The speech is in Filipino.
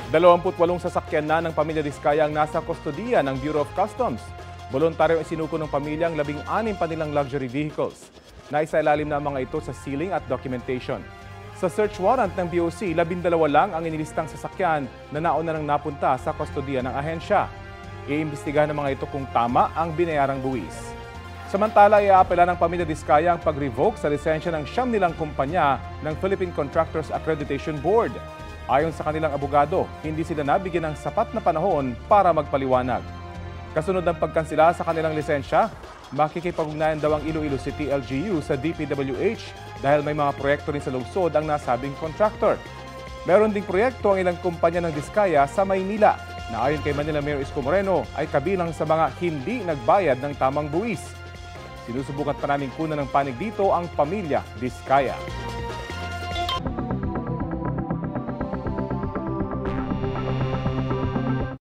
28 sasakyan na ng pamilya Diskaya ang nasa kustodiya ng Bureau of Customs. Voluntaryo isinuko ng pamilyang 16 pa nilang luxury vehicles. Naisailalim na ang mga ito sa sealing at documentation. Sa search warrant ng BOC, 12 lang ang inilistang sasakyan na nauna nang napunta sa kustodiya ng ahensya. Iimbestigahan ng mga ito kung tama ang binayarang buwis. Samantala, iaapela ng pamilya Diskaya ang pag-revoke sa lisensya ng 9 nilang kumpanya ng Philippine Contractors Accreditation Board. Ayon sa kanilang abogado, hindi sila nabigyan ng sapat na panahon para magpaliwanag. Kasunod ng pagkansila sa kanilang lisensya, makikipag-ugnayan daw ang Iloilo City LGU sa DPWH dahil may mga proyekto rin sa lungsod ang nasabing contractor. Meron ding proyekto ang ilang kumpanya ng Diskaya sa Maynila na ayon kay Manila Mayor Isko Moreno ay kabilang sa mga hindi nagbayad ng tamang buwis. Sinusubukan pa namin kunan ng panig dito ang pamilya Diskaya.